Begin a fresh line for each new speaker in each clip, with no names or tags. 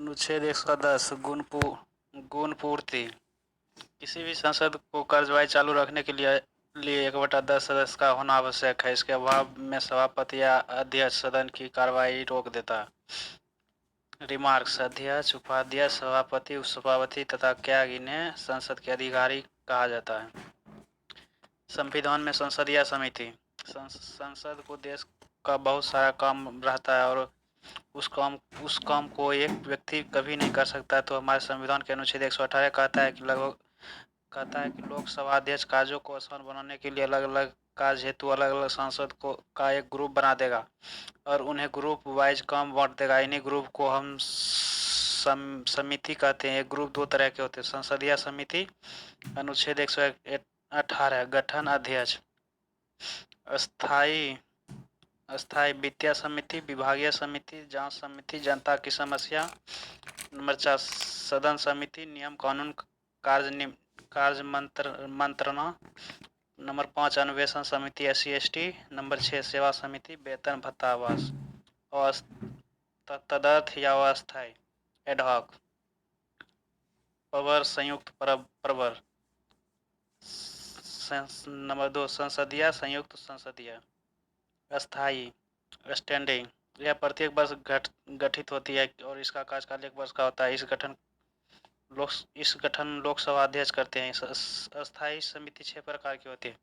अनुच्छेद 110 गुण पूर्ति। किसी भी संसद को कार्यवाही चालू रखने के लिए 1/10 सदस्य का होना आवश्यक है। इसके अभाव में सभापति या अध्यक्ष सदन की कार्यवाही रोक देता है। रिमार्क्स। अध्यक्ष, उपाध्यक्ष, सभापति, उपसभापति तथा त्यागी इन्हें संसद के अधिकारी कहा जाता है। संविधान में संसदीय समिति। संसद को देश का बहुत सारा काम रहता है और उस काम को एक व्यक्ति कभी नहीं कर सकता। तो हमारे संविधान के अनुच्छेद 118 कहता है कि लोकसभा अध्यक्ष कार्यों को आसान बनाने के लिए अलग अलग कार्य हेतु अलग अलग सांसद का एक ग्रुप बना देगा और उन्हें ग्रुप वाइज काम बांट देगा। इन्हीं ग्रुप को हम समिति कहते हैं। ग्रुप दो तरह के होते हैं। संसदीय समिति। अनुच्छेद 118 गठन अध्यक्ष। अस्थाई वित्तीय समिति, विभागीय समिति, जांच समिति, जनता की समस्या। नंबर 4 सदन समिति, नियम कानून कार्य मंत्रणा। नंबर 5 अन्वेषण समिति SC/ST। नंबर 6 सेवा समिति, वेतन भत्ता आवास। और तदर्थ या अस्थायी एडहॉक प्रवर, संयुक्त प्रवर। नंबर 2 संसदीय संयुक्त संसदीय। अस्थायी स्टैंडिंग। यह प्रत्येक वर्ष गठित होती है और इसका कार्यकाल 1 वर्ष का होता है। इस गठन लोकसभा अध्यक्ष करते हैं। अस्थायी समिति 6 प्रकार की होती है।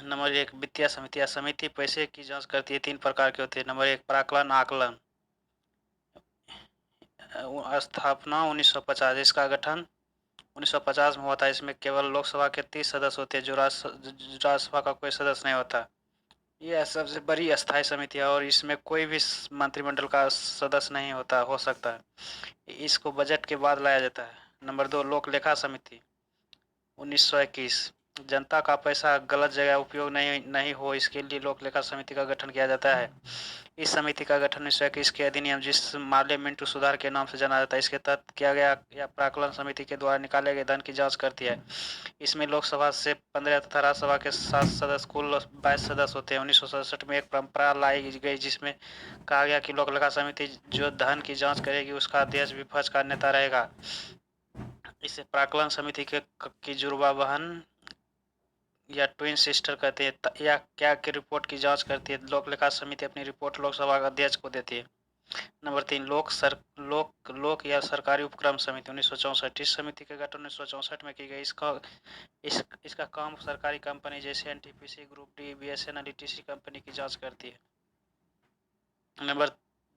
नंबर 1 वित्तीय समिति। यह समिति पैसे की जांच करती है। 3 प्रकार की होती है। नंबर 1 प्राक्कलन आकलन। स्थापना 1950। इसका गठन 1950 में हुआ था। इसमें केवल लोकसभा के 30 सदस्य होते हैं, जो राज्यसभा का कोई सदस्य नहीं होता। यह सबसे बड़ी अस्थायी समिति है और इसमें कोई भी मंत्रिमंडल का सदस्य नहीं हो सकता है। इसको बजट के बाद लाया जाता है। नंबर 2 लोक लेखा समिति 1921। जनता का पैसा गलत जगह उपयोग नहीं हो, इसके लिए लोक लेखा समिति का गठन किया जाता है। इस समिति का गठन 1921 के अधिनियम जिस माल्य मिंटू सुधार के नाम से जाना जाता है, इसके तहत किया गया। यह प्राक्कलन समिति के द्वारा निकाले गए धन की जांच करती है। इसमें लोकसभा से 15 तथा राज्यसभा के 7 सदस्य, कुल 22 सदस्य होते हैं। 1967 में एक परंपरा लाई गई जिसमें कहा गया कि लोक लेखा समिति जो धन की जांच करेगी उसका अध्यक्ष विपक्ष का नेता रहेगा। इसे प्राक्कलन समिति की जुड़वा बहन या ट्विन सिस्टर कहते हैं। या क्या की रिपोर्ट की जांच करती है। लोक लेखा समिति अपनी रिपोर्ट लोकसभा अध्यक्ष को देती है। नंबर 3 लोक या सरकारी उपक्रम समिति 1964। इस समिति का गठन 1964 में की गई। इसका काम सरकारी कंपनी जैसे NTPC, group D, BSNL, ETC company की जांच करती है। नंबर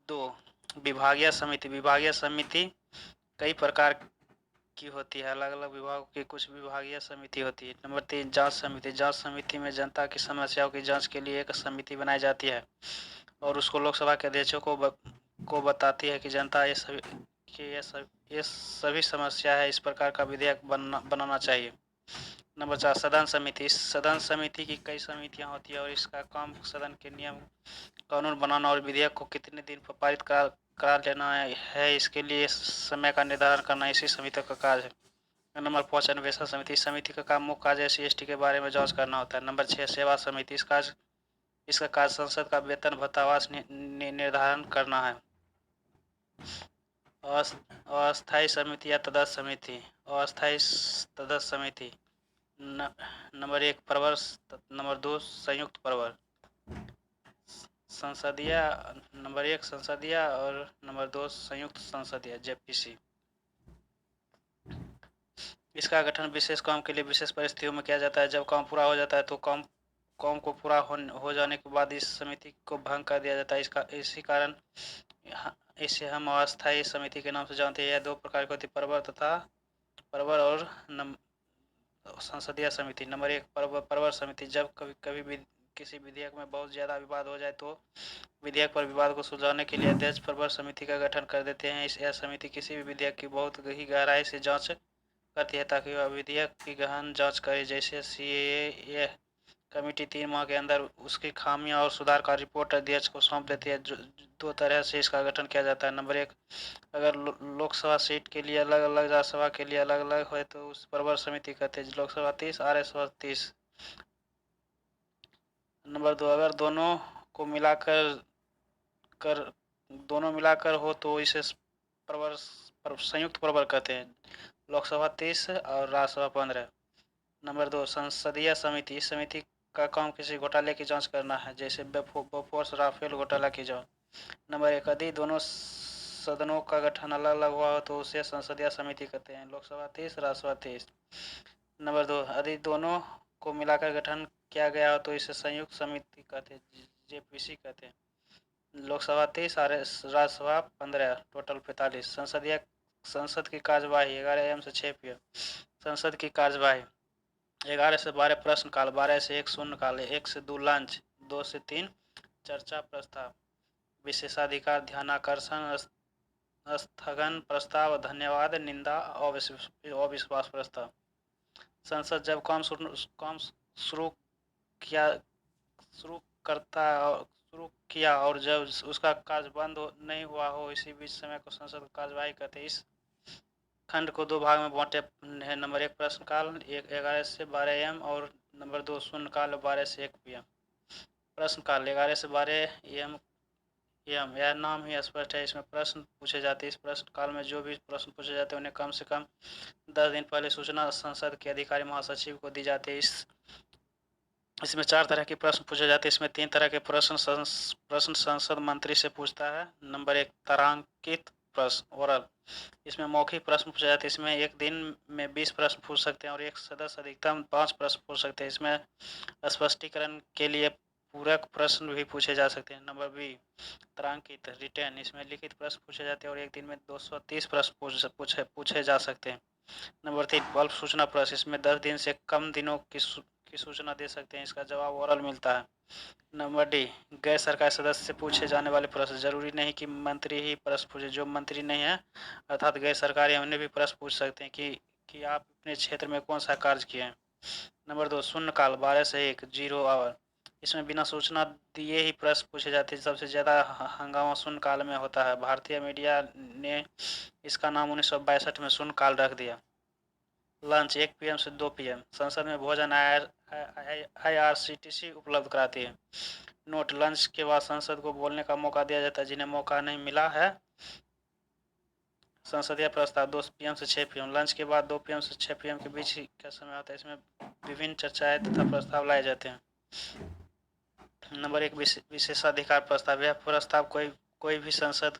2 विभागीय समिति। विभागीय समिति कई प्रकार की होती है। अलग अलग विभागों की कुछ विभागीय समिति होती है। नंबर 3 जांच समिति। जांच समिति में जनता की समस्याओं की जांच के लिए एक समिति बनाई जाती है और उसको लोकसभा के अध्यक्षों को बताती है कि जनता ये सभी समस्या है, इस प्रकार का विधेयक बनाना चाहिए। नंबर 4 सदन समिति। इस सदन समिति की कई समितियां होती है और इसका काम सदन के नियम कानून बनाना और विधेयक को कितने दिन पर पारित करा लेना है, इसके लिए समय का निर्धारण करना इसी समिति का कार्य है। नंबर 5 अन्वेषण समिति। इस समिति का काम मुख्य कार्य SC/ST के बारे में जांच करना होता है। नंबर 6 सेवा समिति। इसका कार्य संसद का वेतन भत्ता आवास निर्धारण करना है। अस्थायी समिति या तदस्थ समिति। अस्थायी तदस्थ समिति। नंबर 1 प्रवर। नंबर 2 संयुक्त प्रवर। संसदीय। नंबर 1 संसदीय और नंबर 2 संयुक्त संसदीय JPC। इसका गठन विशेष काम के लिए विशेष परिस्थितियों में किया जाता है। जब काम पूरा हो जाता है तो काम को पूरा हो जाने के बाद इस समिति को भंग कर दिया जाता है। इसी कारण इसे हम अस्थायी समिति के नाम से जानते हैं। यह 2 प्रकार की होती है, प्रवर और संसदीय समिति। नंबर 1 प्रवर समिति। जब कभी भी किसी विधेयक में बहुत ज़्यादा विवाद हो जाए तो विधेयक पर विवाद को सुलझाने के लिए अध्यक्ष प्रवर समिति का गठन कर देते हैं। यह समिति किसी भी विधेयक की बहुत ही गहराई से जांच करती है ताकि वह विधेयक की गहन जांच करे। जैसे CAA। यह कमेटी 3 माह के अंदर उसकी खामियां और सुधार का रिपोर्ट अध्यक्ष को सौंप देती है। 2 तरह से इसका गठन किया जाता है। नंबर 1 अगर लोकसभा सीट के लिए अलग अलग, राज्यसभा के लिए अलग अलग हो तो उस प्रवर समिति कहते हैं। लोकसभा 30, राज्यसभा 30। नंबर 2 अगर दोनों मिलाकर हो तो इसे संयुक्त प्रवर कहते हैं। लोकसभा 30 और राज्यसभा 15। नंबर 2, संसदीय समिति। इस समिति का काम किसी घोटाले की जांच करना है, जैसे बोफोर्स राफेल घोटाला की जांच। नंबर 1, यदि दोनों सदनों का गठन अलग अलग हुआ हो तो उसे संसदीय समिति कहते हैं। लोकसभा 30, राज्यसभा 30। नंबर 2, यदि दोनों को मिलाकर गठन किया गया हो तो इसे संयुक्त समिति कहते हैं, जेपीसी कहते हैं। लोकसभा 30 और राज्यसभा 15, टोटल 45। संसद की कार्यवाही 11 AM से 6 PM। संसद की कार्यवाही 11 से 12 प्रश्नकाल, 12 से 1 शून्यकाल, 1 से 2 लंच, 2 से 3 चर्चा प्रस्ताव, विशेषाधिकार, ध्यानाकर्षण, स्थगन प्रस्ताव, धन्यवाद, निंदा, अविश्वास प्रस्ताव। संसद जब काम शुरू किया शुरू करता शुरू किया और जब उसका कार्य बंद नहीं हुआ हो, इसी बीच समय को संसद कार्यवाही कहते हैं। इस खंड को 2 भाग में बांटे हैं। नंबर 1, प्रश्नकाल 11 से 12 AM और नंबर 2, शून्यकाल 12 से 1 PM। प्रश्नकाल 11 से 12 AM। यह नाम ही स्पष्ट है, इसमें प्रश्न पूछे जाते हैं। इस प्रश्न काल में जो भी प्रश्न पूछे जाते हैं उन्हें कम से कम 10 दिन पहले सूचना संसद के अधिकारी महासचिव को दी जाती है। इसमें 4 तरह के प्रश्न पूछे जाते हैं। इसमें 3 तरह के प्रश्न संसद मंत्री से पूछता है। नंबर 1, तारांकित प्रश्न, ओरल। इसमें मौखिक प्रश्न पूछे जाते हैं। इसमें एक दिन में 20 प्रश्न पूछ सकते हैं और एक सदस्य अधिकतम 5 प्रश्न पूछ सकते हैं। इसमें स्पष्टीकरण के लिए पूरक प्रश्न भी पूछे जा सकते हैं। नंबर 2, तारांकित, रिटेन। इसमें लिखित प्रश्न पूछे जाते हैं और एक दिन में 230 प्रश्न पूछे जा सकते हैं। नंबर 3, बल्क सूचना प्रश्न। इसमें 10 दिन से कम दिनों की सूचना दे सकते हैं। इसका जवाब ओरल मिलता है। नंबर डी, गैर सरकारी सदस्य से पूछे जाने वाले प्रश्न। जरूरी नहीं कि मंत्री ही प्रश्न पूछे, जो मंत्री नहीं है अर्थात गैर सरकारी, उन्हें भी प्रश्न पूछ सकते हैं कि आप अपने क्षेत्र में कौन सा कार्य किए हैं। नंबर 2, शून्यकाल 12 से 1, 0 आवर। इसमें बिना सूचना दिए ही प्रश्न पूछे जाते हैं। सबसे ज़्यादा हंगामा शून्यकाल में होता है। भारतीय मीडिया ने इसका नाम 1962 में शून्यकाल रख दिया। लंच 1 PM से 2 PM। संसद में भोजन IRCTC उपलब्ध कराती है। नोट, लंच के बाद संसद को बोलने का मौका दिया जाता है। जिन्हें मौका नहीं मिला है, संसदीय प्रस्ताव 2 PM से 6 PM। लंच के बाद 2 PM से 6 PM के बीच का समय होता है। इसमें विभिन्न चर्चाएं तथा प्रस्ताव लाए जाते हैं। नंबर 1, विशेषाधिकार प्रस्ताव। यह प्रस्ताव कोई भी संसद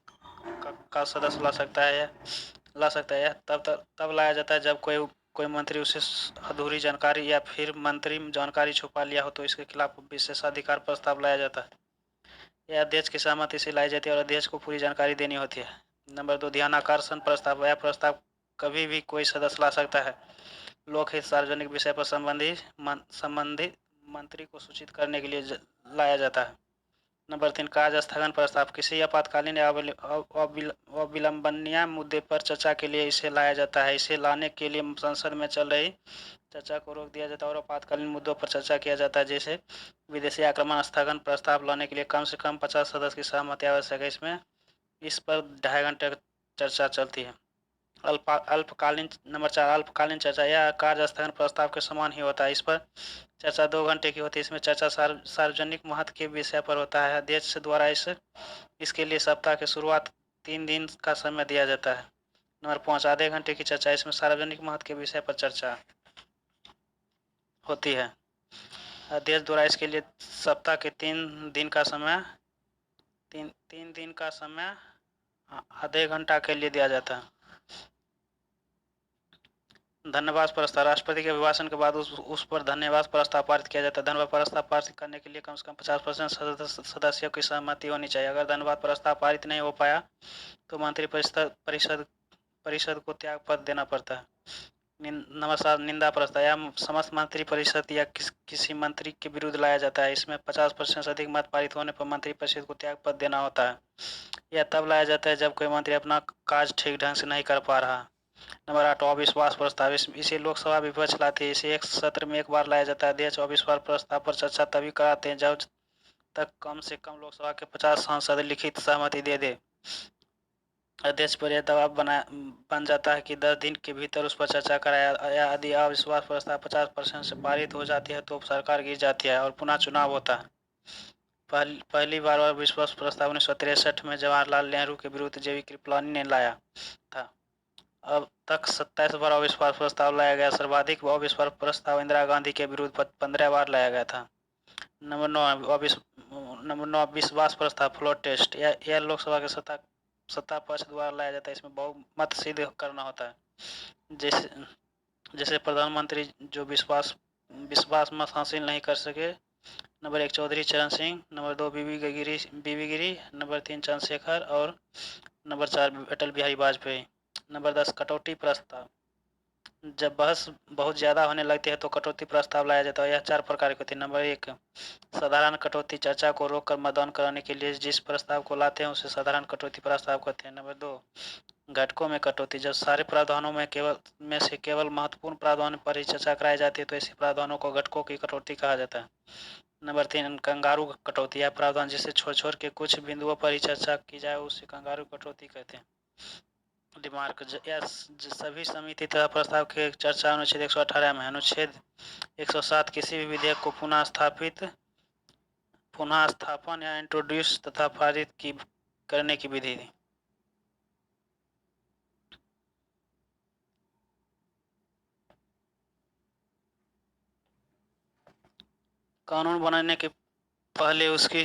का सदस्य ला सकता है। यह तब लाया जाता है जब कोई मंत्री उसे अधूरी जानकारी या फिर मंत्री जानकारी छुपा लिया हो, तो इसके खिलाफ विशेषाधिकार प्रस्ताव लाया जाता है। यह अध्यक्ष की सहमति से लाई जाती है और अध्यक्ष को पूरी जानकारी देनी होती है। नंबर 2, ध्यानाकर्षण प्रस्ताव। यह प्रस्ताव कभी भी कोई सदस्य ला सकता है। लोकहित, सार्वजनिक विषय पर संबंधित मंत्री को सूचित करने के लिए लाया जाता है। नंबर 3, कार्य स्थगन प्रस्ताव। किसी आपातकालीन या अविलंबनीय मुद्दे पर चर्चा के लिए इसे लाया जाता है। इसे लाने के लिए संसद में चल रही चर्चा को रोक दिया जाता है और आपातकालीन मुद्दों पर चर्चा किया जाता है। जैसे विदेशी आक्रमण स्थगन प्रस्ताव लाने के लिए कम से कम 50 सदस्य की सहमति आवश्यक है। इस पर 2.5 घंटे चर्चा चलती है। अल्पकालीन। नंबर 4, अल्पकालीन चर्चा। यह कार्य स्थगन प्रस्ताव के समान ही होता है। इस पर चर्चा 2 घंटे की होती है। इसमें चर्चा सार्वजनिक महत्व के विषय पर होता है। अध्यक्ष द्वारा इसके लिए सप्ताह के शुरुआत 3 दिन का समय दिया जाता है। नंबर 5, आधे घंटे की चर्चा। इसमें सार्वजनिक महत्व के विषय पर चर्चा होती है। अध्यक्ष द्वारा इसके लिए सप्ताह के 3 दिन का समय तीन दिन का समय आधे घंटा के लिए दिया जाता है। धन्यवाद प्रस्ताव। राष्ट्रपति के अभिभाषण के बाद उस पर धन्यवाद प्रस्ताव पारित किया जाता है। धन्यवाद प्रस्ताव पारित करने के लिए कम से कम 50% सदस्यों की सहमति होनी चाहिए। अगर धन्यवाद प्रस्ताव पारित नहीं हो पाया तो मंत्री परिषद को त्याग पत्र देना पड़ता है। नंबर 7, निंदा प्रस्ताव। यह समस्त मंत्री परिषद या किसी मंत्री के विरुद्ध लाया जाता है। इसमें 50% से अधिक मत पारित होने पर मंत्री परिषद को त्याग पत्र देना होता है। यह तब लाया जाता है जब कोई मंत्री अपना कार्य ठीक ढंग से नहीं कर पा रहा। नंबर 8, अविश्वास प्रस्ताव। इसे लोकसभा विपक्ष लाती है। इसे एक सत्र में एक बार लाया जाता है। अध्यक्ष अविश्वास प्रस्ताव पर चर्चा तभी कराते हैं जब तक कम से कम लोकसभा के 50 सांसद लिखित सहमति दे दे। अध्यक्ष पर यह दबाव बन जाता है कि 10 दिन के भीतर उस पर चर्चा कराया। यदि अविश्वास प्रस्ताव 50% से पारित हो जाती है तो सरकार गिर जाती है और पुनः चुनाव होता है। पहली बार अविश्वास प्रस्ताव 1963 में जवाहरलाल नेहरू के विरुद्ध जेवी कृपलानी ने लाया था। अब तक 27 बार अविश्वास प्रस्ताव लाया गया। सर्वाधिक अविश्वास प्रस्ताव इंदिरा गांधी के विरुद्ध 15 बार लाया गया था। नंबर 9 विश्वास प्रस्ताव फ्लोर टेस्ट। यह लोकसभा के सत्ता पक्ष द्वारा लाया जाता है। इसमें बहुमत सिद्ध करना होता है। जैसे जैसे प्रधानमंत्री जो विश्वास मत हासिल नहीं कर सके। नंबर 1 चौधरी चरण सिंह, नंबर 2 बीबी गिरी, नंबर 3 चंद्रशेखर और नंबर 4 अटल बिहारी वाजपेयी। नंबर 10 कटौती प्रस्ताव। जब बहस बहुत ज़्यादा होने लगती है तो कटौती प्रस्ताव लाया जाता है। यह 4 प्रकार की होती है। नंबर 1 साधारण कटौती, चर्चा को रोककर मतदान कराने के लिए जिस प्रस्ताव को लाते हैं उसे साधारण कटौती प्रस्ताव कहते हैं। नंबर 2 घटकों में कटौती। जब सारे प्रावधानों में से केवल महत्वपूर्ण प्रावधान पर ही चर्चा कराई जाती है तो ऐसे प्रावधानों को घटकों की कटौती कहा जाता है। नंबर 3 कंगारू कटौती। यह प्रावधान जिसे छोड़ के कुछ बिंदुओं पर ही चर्चा की जाए उसे कंगारू कटौती कहते हैं। रिमार्क। सभी समिति तथा प्रस्ताव की चर्चा अनुच्छेद 118 में। अनुच्छेद 107 किसी भी विधेयक को पुनः स्थापन या इंट्रोड्यूस तथा पारित करने की विधि। कानून बनाने के पहले उसकी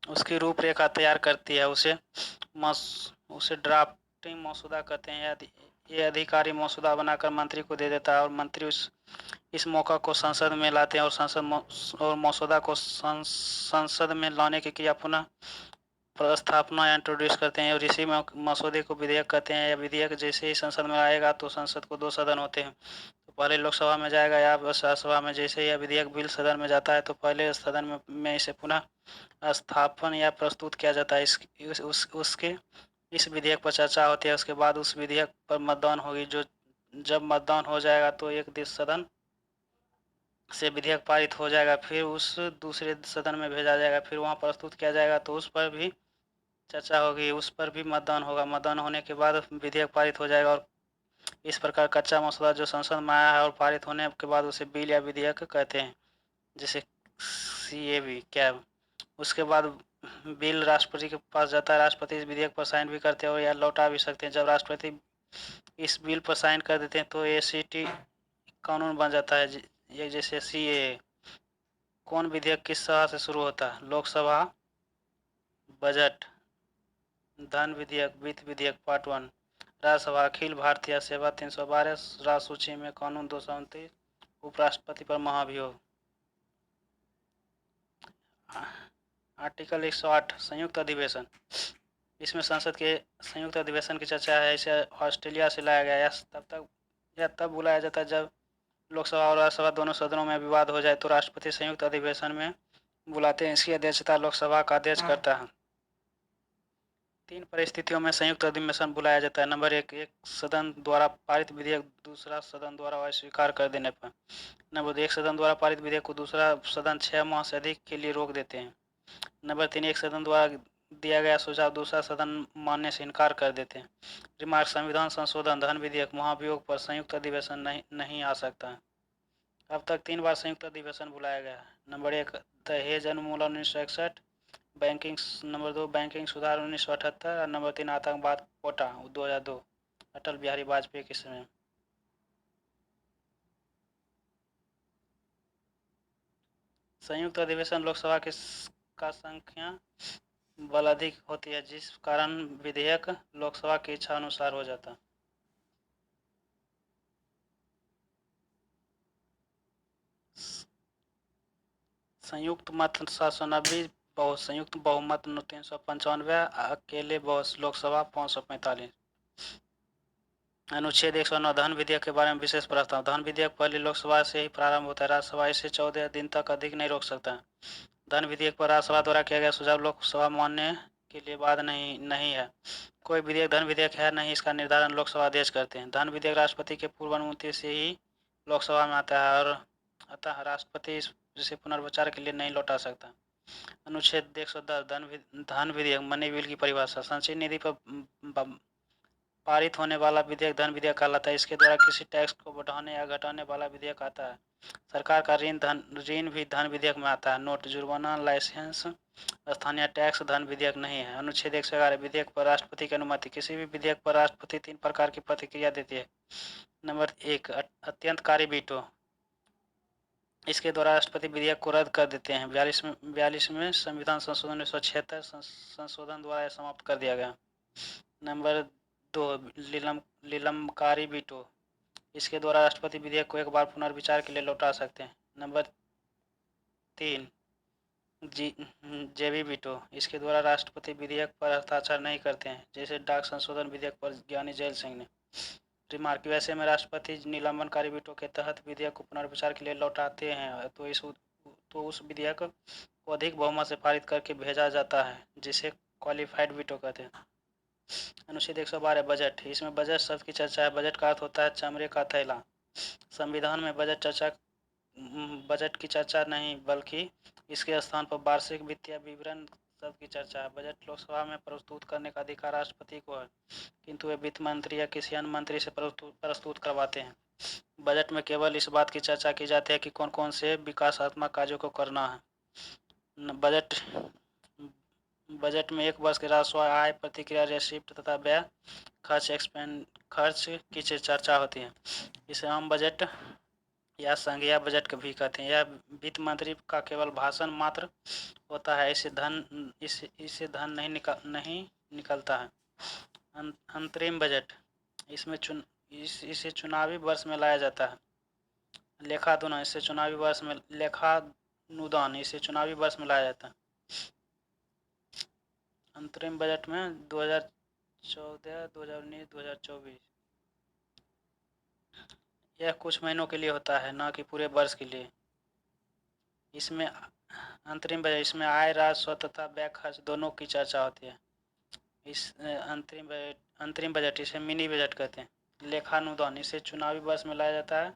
उसकी रूपरेखा तैयार करती है। उसे ड्राफ्टिंग मसौदा कहते हैं। ये अधिकारी मसौदा बनाकर मंत्री को दे देता है और मंत्री इस मौका को संसद में लाते हैं और मसौदा को संसद में लाने की क्रिया पुनः प्रस्थापना या इंट्रोड्यूस करते हैं और इसी मसौदे को विधेयक कहते हैं। या विधेयक जैसे ही संसद में आएगा तो संसद को 2 सदन होते हैं, तो पहले लोकसभा में जाएगा या राज्यसभा में। जैसे ही यह विधेयक बिल सदन में जाता है तो पहले सदन में इसे पुनः स्थापन या प्रस्तुत किया जाता है। उसके इस विधेयक पर चर्चा होती है। उसके बाद उस विधेयक पर मतदान होगी। जब मतदान हो जाएगा तो एक देश सदन से विधेयक पारित हो जाएगा, फिर उस दूसरे सदन में भेजा जाएगा, फिर वहाँ प्रस्तुत किया जाएगा तो उस पर भी चर्चा होगी, उस पर भी मतदान होगा। मतदान होने के बाद विधेयक पारित हो जाएगा और इस प्रकार कच्चा मसौदा जो संसद में आया है और पारित होने के बाद उसे बिल या विधेयक कहते हैं, जैसे CAB कैब। उसके बाद बिल राष्ट्रपति के पास जाता है। राष्ट्रपति इस विधेयक पर साइन भी करते हैं और या लौटा भी सकते हैं। जब राष्ट्रपति इस बिल पर साइन कर देते हैं तो ACT कानून बन जाता है। ये जैसे CAA। कौन विधेयक किस सभा से शुरू होता है? लोकसभा। बजट। धन विधेयक, वित्त विधेयक पार्ट 1। राज्यसभा। अखिल भारतीय सेवा 312। राज्य सूची में कानून 229। उपराष्ट्रपति पर महाभियोग। आर्टिकल 108 संयुक्त अधिवेशन। इसमें संसद के संयुक्त अधिवेशन की चर्चा है। इसे ऑस्ट्रेलिया से लाया गया। यह तब बुलाया जाता है जब लोकसभा और राज्यसभा दोनों सदनों में विवाद हो जाए तो राष्ट्रपति संयुक्त अधिवेशन में बुलाते हैं। इसकी अध्यक्षता लोकसभा का अध्यक्ष करता है। 3 परिस्थितियों में संयुक्त अधिवेशन बुलाया जाता है। नंबर 1 एक सदन द्वारा पारित विधेयक दूसरा सदन द्वारा अस्वीकार कर देने पर। नंबर 2 एक सदन द्वारा पारित विधेयक को दूसरा सदन 6 माह से अधिक के लिए रोक देते हैं। नंबर 3 एक सदन द्वारा दिया गया सुझाव दूसरा सदन मानने से इनकार कर देते हैं। रिमार्क। संविधान संशोधन, धन विधेयक, महाभियोग पर संयुक्त अधिवेशन नहीं आ सकता है। अब तक 3 बार संयुक्त अधिवेशन बुलाया गया है। नंबर 1 दहेज उन्मूलन 1961। नंबर 2 बैंकिंग सुधार 1978 और नंबर 3 आतंकवाद कोटा 2002 अटल बिहारी वाजपेयी के समय। संयुक्त अधिवेशन लोकसभा का संख्या बल अधिक होती है जिस कारण विधेयक लोकसभा की इच्छा अनुसार हो जाता है। संयुक्त मत 790, संयुक्त बहुमत 395, अकेले लोकसभा 545। अनुच्छेद 109 धन विधेयक के बारे में विशेष प्रस्ताव। धन विधेयक पहले लोकसभा से ही प्रारंभ होता है। राज्यसभा इसे 14 दिन तक अधिक नहीं रोक सकता। धन विधेयक पर राज्यसभा द्वारा किया गया सुझाव लोकसभा मानने के लिए बाध नहीं है। कोई विधेयक धन विधेयक है नहीं, इसका निर्धारण लोकसभा अध्यक्ष करते हैं। धन विधेयक राष्ट्रपति के पूर्व अनुमति से ही लोकसभा में आता है और अतः राष्ट्रपति इसे पुनर्विचार के लिए नहीं लौटा सकता। अनुच्छेद 110 धन विधेयक मनी बिल की परिभाषा। संचयी निधि पर पारित होने वाला विधेयक धन विधेयक कहलाता है। इसके द्वारा किसी टैक्स को बढ़ाने या घटाने वाला विधेयक आता है। सरकार का ऋण भी धन विधेयक में आता है। नोट, जुर्माना, लाइसेंस, स्थानीय टैक्स धन विधेयक नहीं है। अनुच्छेद 111 विधेयक पर राष्ट्रपति की अनुमति। किसी भी विधेयक पर राष्ट्रपति 3 प्रकार की प्रतिक्रिया देती है। नंबर 1, अत्यंतकारी वीटो। इसके द्वारा राष्ट्रपति विधेयक को रद्द कर देते हैं। 42वें संविधान संशोधन 1976 संशोधन द्वारा यह समाप्त कर दिया गया। नंबर 2, लीलमकारी वीटो। इसके द्वारा राष्ट्रपति विधेयक को एक बार पुनर्विचार के लिए लौटा सकते हैं। नंबर 3, जेबी वीटो। इसके द्वारा राष्ट्रपति विधेयक पर हस्ताक्षर नहीं करते हैं, जैसे डाक संशोधन विधेयक पर ज्ञानी जैल सिंह ने। रिमार्क, वैसे में राष्ट्रपति निलंबनकारी वीटो के तहत विधेयक को पुनर्विचार के लिए लौटाते हैं तो उस विधेयक को अधिक बहुमत से पारित करके भेजा जाता है, जिसे क्वालिफाइड वीटो कहते हैं। अनुच्छेद 112 बजट। इसमें बजट शब्द की चर्चा है। बजट का अर्थ होता है चमड़े का थैला। संविधान में बजट की चर्चा नहीं, बल्कि इसके स्थान पर वार्षिक वित्तीय विवरण शब्द की चर्चा है। बजट लोकसभा में प्रस्तुत करने का अधिकार राष्ट्रपति को है, किंतु वे वित्त मंत्री या किसी अन्य मंत्री से प्रस्तुत करवाते हैं। बजट में केवल इस बात की चर्चा की जाती है कि कौन कौन से विकासात्मक कार्यों को करना है। बजट में एक वर्ष के राजस्व, आय, प्रतिक्रिया, रेसिप्ट तथा व्यय, खर्च की चर्चा होती है। इसे आम बजट या संघीय बजट भी कहते हैं। यह वित्त मंत्री का केवल भाषण मात्र होता है। इससे धन नहीं निकलता है। अंतरिम बजट। इसे चुनावी वर्ष में लाया जाता है। लेखानुदान। इसे चुनावी वर्ष में लाया जाता है। अंतरिम बजट में 2014, 2019, 2024 यह कुछ महीनों के लिए होता है, न कि पूरे वर्ष के लिए। इसमें अंतरिम बजट, इसमें आय, राजस्व तथा व्यय खर्च दोनों की चर्चा होती है। इस अंतरिम बजट इसे मिनी बजट कहते हैं। लेखानुदान, इसे चुनावी वर्ष में लाया जाता है,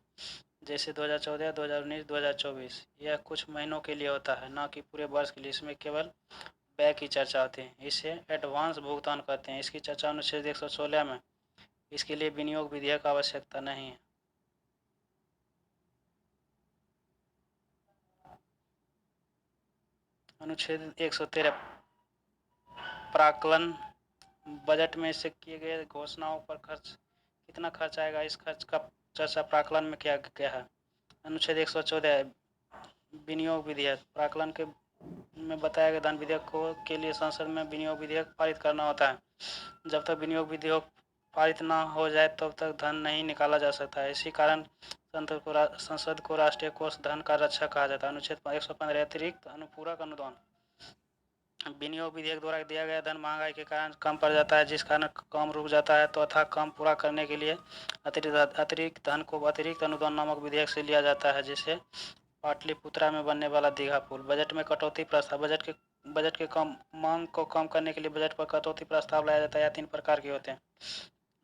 जैसे 2014, 2019, 2024। यह कुछ महीनों के लिए होता है, न कि पूरे वर्ष के लिए। इसमें केवल व्यय की चर्चा होती है। इसे एडवांस भुगतान कहते हैं। इसकी चर्चा अनुच्छेद 116 में। इसके लिए विनियोग विधेयक आवश्यकता नहीं है। अनुच्छेद 113 प्राक्कलन। बजट में से किए गए घोषणाओं पर कितना खर्च आएगा, इस खर्च का चर्चा प्राक्कलन में किया गया है। अनुच्छेद 114 विनियोग विधेयक। प्राक्कलन के में बताया गया धन विधेयक के लिए संसद में विनियोग विधेयक पारित करना होता है। जब तक विनियोग विधेयक पारित न हो जाए तब तक धन नहीं निकाला जा सकता है। इसी कारण संसद को राष्ट्रीय कोष धन का रक्षक कहा जाता है। अनुच्छेद 115 अतिरिक्त अनुपूरक अनुदान। विनियोग विधेयक द्वारा दिया गया धन महंगाई के कारण कम पड़ जाता है, जिस कारण काम रुक जाता है, तो अथा काम पूरा करने के लिए अतिरिक्त धन को अतिरिक्त अनुदान नामक विधेयक से लिया जाता है, जैसे पाटलिपुत्रा में बनने वाला दीघा पुल। बजट में कटौती प्रस्ताव। बजट के मांग को कम करने के लिए बजट पर कटौती प्रस्ताव लाया जाता है। यह 3 प्रकार के होते हैं।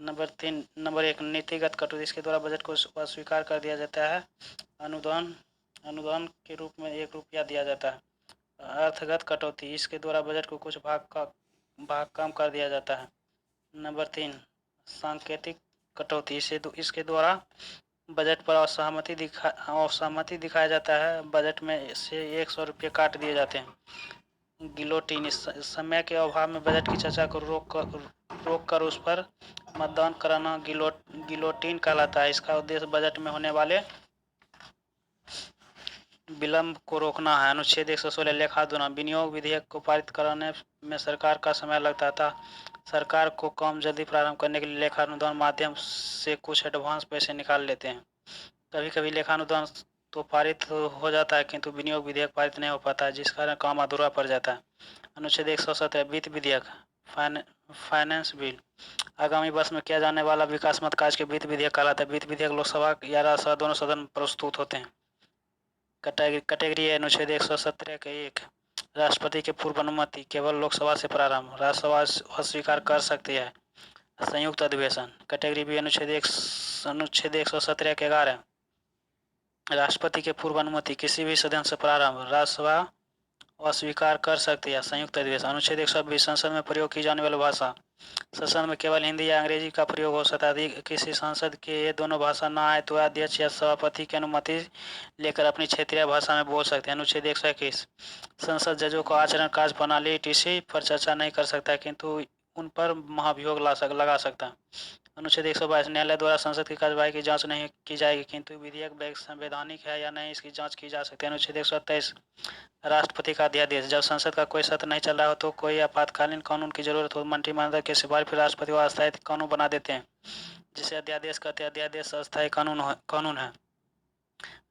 नंबर 1, नीतिगत कटौती। इसके द्वारा बजट को अस्वीकार कर दिया जाता है। अनुदान के रूप में 1 रुपया दिया जाता है। अर्थगत कटौती। इसके द्वारा बजट को कुछ भाग कम कर दिया जाता है। नंबर 3, सांकेतिक कटौती। इसके द्वारा बजट पर असहमति दिखाया जाता है। बजट में से 100 रुपये काट दिए जाते हैं। गिलोटिन। इस समय के अभाव में बजट की चर्चा को रोक कर उस पर मतदान कराना गिलोटिन कहलाता है। इसका उद्देश्य बजट में होने वाले विलंब को रोकना है। अनुच्छेद 116 लेखानुदान। विनियोग विधेयक को पारित कराने में सरकार का समय लगता था। सरकार को काम जल्दी प्रारंभ करने के लिए लेखानुदान माध्यम से कुछ एडवांस पैसे निकाल लेते हैं। कभी कभी लेखानुदान तो पारित हो जाता है, किंतु विनियोग विधेयक पारित नहीं हो पाता है, जिस कारण काम अधूरा पड़ जाता है। अनुच्छेद 117 वित्त विधेयक फाइनेंस बिल। आगामी वर्ष में किया जाने वाला विकासात्मक कार्य के वित्त विधेयक कहलाता है। वित्त विधेयक लोकसभा या राज्यसभा दोनों सदन में प्रस्तुत होते हैं। कैटेगरी है अनुच्छेद 117 के 1, राष्ट्रपति के पूर्व अनुमति। केवल लोकसभा से प्रारंभ, राज्यसभा अस्वीकार कर सकती है। संयुक्त अधिवेशन। कैटेगरी बी अनुच्छेद 117 के 11, राष्ट्रपति के पूर्व अनुमति। किसी भी सदन से प्रारंभ, राज्यसभा अस्वीकार कर सकती है। संयुक्त अधिवेशन। अनुच्छेद 120 संसद में प्रयोग की जाने वाली भाषा। सदन में केवल हिंदी या अंग्रेजी का प्रयोग हो सकता है। यदि किसी सांसद के ये दोनों भाषा न आए तो अध्यक्ष या सभापति की अनुमति लेकर अपनी क्षेत्रीय भाषा में बोल सकते हैं। अनुच्छेद 121 संसद जजों को आचरण कार्य प्रणाली ईटीसी पर चर्चा नहीं कर सकता है, किंतु उन पर महाभियोग लगा सकता है। अनुच्छेद 122 न्यायालय द्वारा संसद की कार्यवाही की जांच नहीं की जाएगी, किंतु विधेयक संवैधानिक है या नहीं इसकी जांच की जा सकती है। अनुच्छेद 123 राष्ट्रपति का अध्यादेश जब संसद का कोई सत्र नहीं चल रहा हो तो कोई आपातकालीन कानून की जरूरत हो, मंत्रिमंडल की सिफारिश पर राष्ट्रपति को अस्थायी कानून बना देते हैं, जिसे अध्यादेश कहते हैं। अध्यादेश अस्थायी कानून है।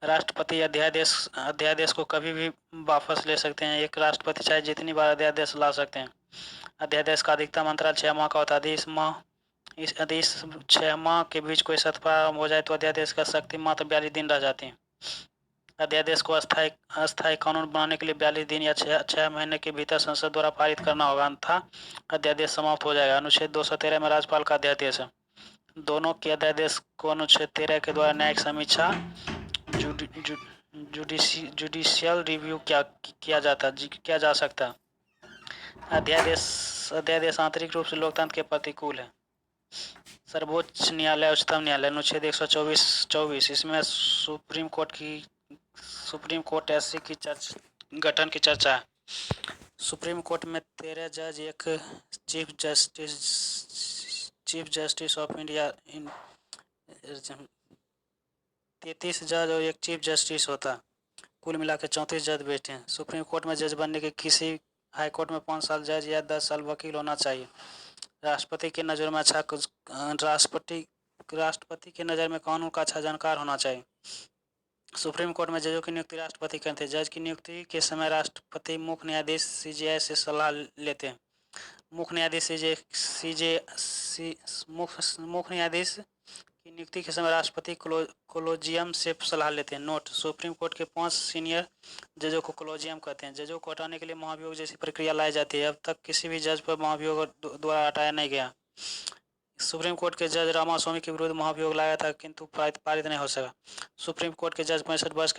राष्ट्रपति अध्यादेश को कभी भी वापस ले सकते हैं। एक राष्ट्रपति चाहे जितनी बार अध्यादेश ला सकते हैं। अध्यादेश का अधिकतम अंतराल 6 माह का होता है। यदि इस 6 माह के बीच कोई सत्र प्रारंभ हो जाए तो अध्यादेश का शक्ति मात्र 42 दिन रह जाती है। अध्यादेश को अस्थायी कानून बनाने के लिए 42 दिन या 6 महीने के भीतर संसद द्वारा पारित करना होगा, अन्यथा अध्यादेश समाप्त हो जाएगा। अनुच्छेद 213 में राज्यपाल का अध्यादेश है। दोनों के अध्यादेश को अनुच्छेद 13 के द्वारा न्यायिक समीक्षा जुडिशियल रिव्यू किया जा सकता है। अध्यादेश आंतरिक रूप से लोकतंत्र के प्रतिकूल है। सर्वोच्च न्यायालय उच्चतम न्यायालय अनुच्छेद 124 इसमें सुप्रीम कोर्ट एससी की गठन की चर्चा है। सुप्रीम कोर्ट में 13 जज, एक चीफ जस्टिस ऑफ इंडिया, 33 जज और एक चीफ जस्टिस होता। कुल मिलाकर 34 जज बैठे हैं। सुप्रीम कोर्ट में जज बनने के किसी हाई कोर्ट में 5 साल जज या 10 साल वकील होना चाहिए। राष्ट्रपति की नज़र में राष्ट्रपति की नज़र में कानून का अच्छा जानकार होना चाहिए। सुप्रीम कोर्ट में जजों की नियुक्ति राष्ट्रपति करते हैं। जज की नियुक्ति के समय राष्ट्रपति मुख्य न्यायाधीश सीजेआई से सलाह लेते हैं। मुख्य न्यायाधीश मुख्य न्यायाधीश की नियुक्ति के समय राष्ट्रपति कोलोजियम से सलाह लेते हैं। नोट: सुप्रीम कोर्ट के 5 सीनियर जजों को कोलोजियम कहते हैं। जजों को हटाने के लिए महाभियोग जैसी प्रक्रिया लाई जाती है। अब तक किसी भी जज पर महाभियोग द्वारा हटाया नहीं गया। सुप्रीम कोर्ट के जज रामास्वामी के विरुद्ध महाभियोग लाया था, किंतु पारित नहीं हो सका। सुप्रीम कोर्ट के जज 65 वर्ष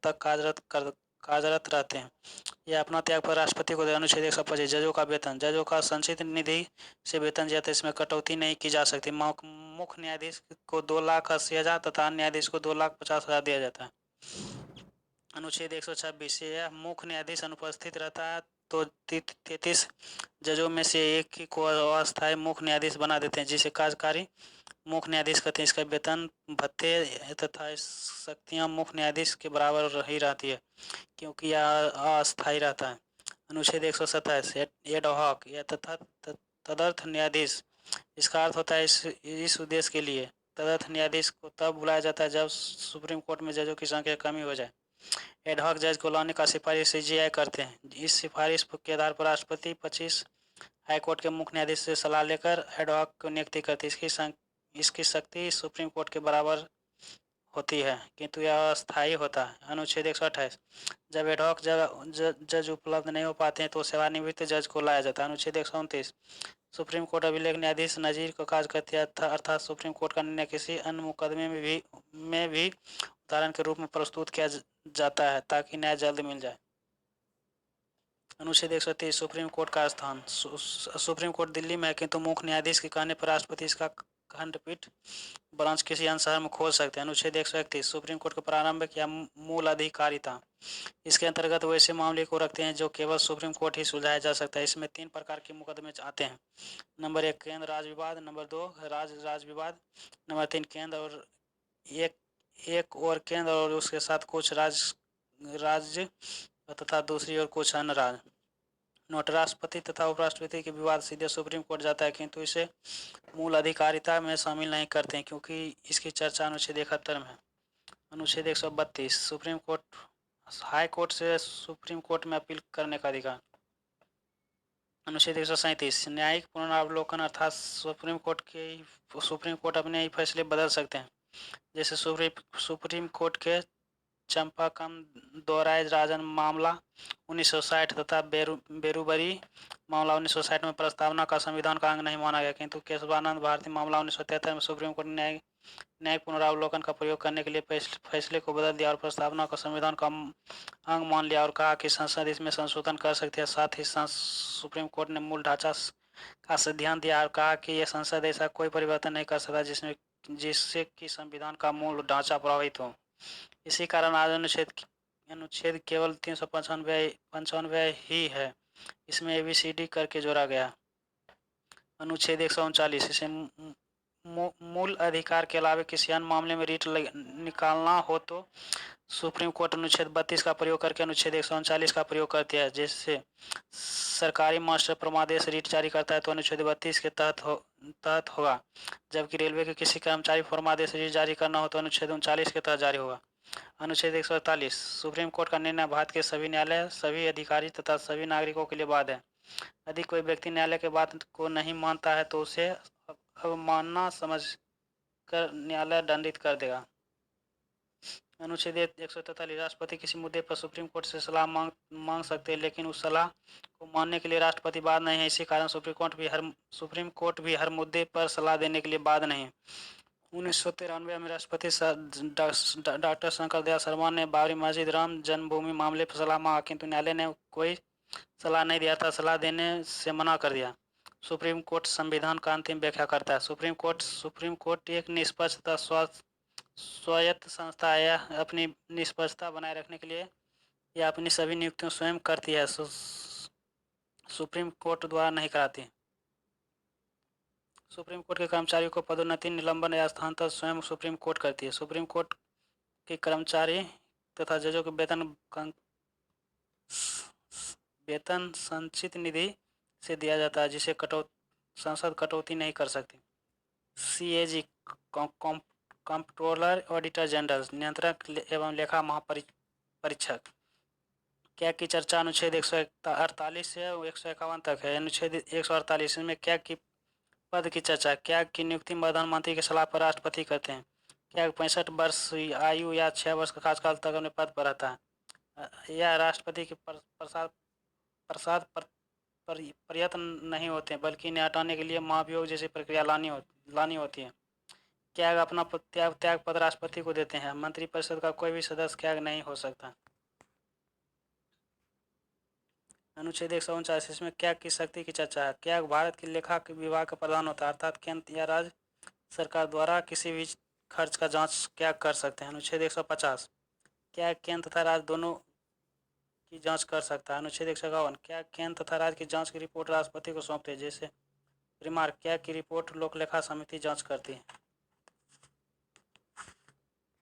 तक कार्यरत रहते हैं। यह अपना त्याग पर राष्ट्रपति को दे। अनुच्छेद 125 जजों का वेतन जजों का संचित निधि से वेतन दिया था, इसमें कटौती नहीं की जा सकती। मुख्य न्यायाधीश को 2,80,000 तथा न्यायाधीश को 2,50,000 दिया जाता है। अनुच्छेद 126 यह मुख्य न्यायाधीश अनुपस्थित रहता है तो 33 जजों में से एक ही को अस्थायी मुख्य न्यायाधीश बना देते हैं, जिसे कार्यकारी मुख्य न्यायाधीश कहते हैं। इसका वेतन, भत्ते तथा शक्तियां मुख्य न्यायाधीश के बराबर ही रहती है, क्योंकि यह अस्थायी रहता है। अनुच्छेद 127 एड हॉक या तदर्थ न्यायाधीश, इसका अर्थ होता है इस उद्देश्य के लिए तदर्थ न्यायाधीश को तब बुलाया जाता है जब सुप्रीम कोर्ट में जजों की संख्या कमी हो जाए। एडहॉक जज को लाने का सिफारिश सीजेआई करते हैं। इस सिफारिश के आधार पर राष्ट्रपति 25 हाईकोर्ट के मुख्य न्यायाधीश से सलाह लेकर एडहॉक को नियुक्ति करती है। इसकी शक्ति सुप्रीम कोर्ट के बराबर होती है, किंतु यह अस्थायी होता है। अनुच्छेद 128 जब एडहॉक जज उपलब्ध नहीं हो पाते हैं तो सेवानिवृत्त जज को लाया जाता है। अनुच्छेद 129 सुप्रीम कोर्ट अभिलेख न्यायाधीश नजीर को कार्य करती है, अर्थात सुप्रीम कोर्ट का निर्णय किसी अन्य मुकदमे में भी उदाहरण के रूप में प्रस्तुत किया जाता है ताकि न्याय जल्द मिल जाए। अनुच्छेद 130 सुप्रीम कोर्ट का स्थान सुप्रीम कोर्ट दिल्ली में है, किंतु मुख्य न्यायाधीश के कहने पर राष्ट्रपति इसका खंडपीठ ब्रांच किसी अन्य शहर में खोल सकते हैं। अनुच्छेद 131 सुप्रीम कोर्ट का प्रारंभिक या मूल अधिकारिता, इसके अंतर्गत वैसे मामले को रखते हैं जो केवल सुप्रीम कोर्ट ही सुलझाया जा सकता है। इसमें 3 प्रकार के मुकदमे आते हैं। नंबर 1 केंद्र राज्य विवाद, नंबर 2 राज्य विवाद, नंबर 3 केंद्र और एक और केंद्र और उसके साथ कुछ राज्य तथा दूसरी ओर कुछ अन्य राज्य। नोट: राष्ट्रपति तथा उपराष्ट्रपति के विवाद सीधे सुप्रीम कोर्ट जाता है, किंतु इसे मूल अधिकारिता में शामिल नहीं करते हैं, क्योंकि इसकी चर्चा अनुच्छेद 71 में है। अनुच्छेद 132 सुप्रीम कोर्ट हाई कोर्ट से सुप्रीम कोर्ट में अपील करने का अधिकार। अनुच्छेद 137 न्यायिक पुनरावलोकन, अर्थात सुप्रीम कोर्ट अपने ही फैसले बदल सकते हैं। जैसे सुप्रीम कोर्ट के चंपाकम दोराय राजन मामला 1960 तथा बेरुबरी मामला 1960 में प्रस्तावना का संविधान का अंग नहीं माना गया, किंतु केशवानंद भारती मामला 1973 में सुप्रीम कोर्ट ने न्यायिक पुनरावलोकन का प्रयोग करने के लिए फैसले को बदल दिया और प्रस्तावना का संविधान का अंग मान लिया और कहा कि संसद इसमें संशोधन कर सकती है। साथ ही सुप्रीम कोर्ट ने मूल ढांचा का से ध्यान दिया और कहा कि यह संसद ऐसा कोई परिवर्तन नहीं कर सकता जिससे कि संविधान का मूल ढांचा प्रभावित हो। इसी कारण आज अनुच्छेद केवल 395 ही है। इसमें ABCD करके जोड़ा गया। अनुच्छेद 139 इसे मूल अधिकार के अलावा किसी अन्य मामले में रीट निकालना हो तो सुप्रीम कोर्ट अनुच्छेद 32 का प्रयोग करके अनुच्छेद 139 का प्रयोग करती है। जैसे सरकारी मास्टर परमादेश रीट जारी करता है तो अनुच्छेद 32 के तहत होगा, जबकि रेलवे के किसी कर्मचारी फरमादेश रीट जारी करना हो तो अनुच्छेद 39 के तहत जारी होगा। अनुच्छेद 148 सुप्रीम कोर्ट का निर्णय भारत के सभी न्यायालय, सभी अधिकारी तथा सभी नागरिकों के लिए बाध्य है। यदि कोई व्यक्ति न्यायालय के बात को नहीं मानता है तो उसे अवमानना समझ कर न्यायालय दंडित कर देगा। अनुच्छेद 143 राष्ट्रपति किसी मुद्दे पर सुप्रीम कोर्ट से सलाह मांग सकते हैं, लेकिन उस सलाह को मानने के लिए राष्ट्रपति बाध्य नहीं है। इसी कारण सुप्रीम कोर्ट भी हर मुद्दे पर सलाह देने के लिए बाध्य नहीं है। 1993 में राष्ट्रपति डॉक्टर शंकर दयाल शर्मा ने बाबरी मस्जिद राम जन्मभूमि मामले पर सलाह मांगा, किंतु न्यायालय ने कोई सलाह नहीं दिया था, सलाह देने से मना कर दिया। सुप्रीम कोर्ट संविधान का अंतिम व्याख्या करता है। सुप्रीम कोर्ट एक निष्पक्ष तथा स्वायत्त संस्था है। यह अपनी निष्पक्षता बनाए रखने के लिए यह अपनी सभी नियुक्तियां स्वयं करती है, सुप्रीम कोर्ट द्वारा नहीं कराती। सुप्रीम कोर्ट के कर्मचारियों को पदोन्नति, निलंबन या स्थानांतरण स्वयं सुप्रीम कोर्ट करती है। सुप्रीम कोर्ट के कर्मचारी तथा जजों के वेतन संचित निधि से दिया जाता है, जिसे संसद कटौती नहीं कर सकती। CAG कंप्ट्रोलर ऑडिटर जनरल, नियंत्रक एवं लेखा महापरीक्षक। कैग की चर्चा अनुच्छेद 148 से 151 तक है। अनुच्छेद 148 में कैग की पद की चर्चा। कैग की नियुक्ति प्रधानमंत्री की सलाह पर राष्ट्रपति करते हैं। कैग 65 वर्ष आयु या 6 वर्ष का कार्यकाल तक अपने पद पर रहता है। यह राष्ट्रपति के प्रसाद प्रयत्न नहीं होते, बल्कि इन्हें हटाने के लिए महाभियोग जैसी प्रक्रिया लानी होती है। कैग अपना त्याग पद राष्ट्रपति को देते हैं। मंत्रिपरिषद का कोई भी सदस्य कैग नहीं हो सकता। अनुच्छेद 149 इसमें कैग की शक्ति की चर्चा है। कैग भारत के लेखा विभाग का प्रधान होता है, अर्थात केंद्र या राज्य सरकार द्वारा किसी भी खर्च का जांच कैग कर सकते हैं। अनुच्छेद 150 कैग केंद्र तथा राज्य दोनों की जांच कर सकता है। अनुच्छेद 151 कैग केंद्र तथा राज्य की जांच की रिपोर्ट राष्ट्रपति को सौंपते हैं। जैसे रिमार्क, कैग की रिपोर्ट लोक लेखा समिति जांच करती है।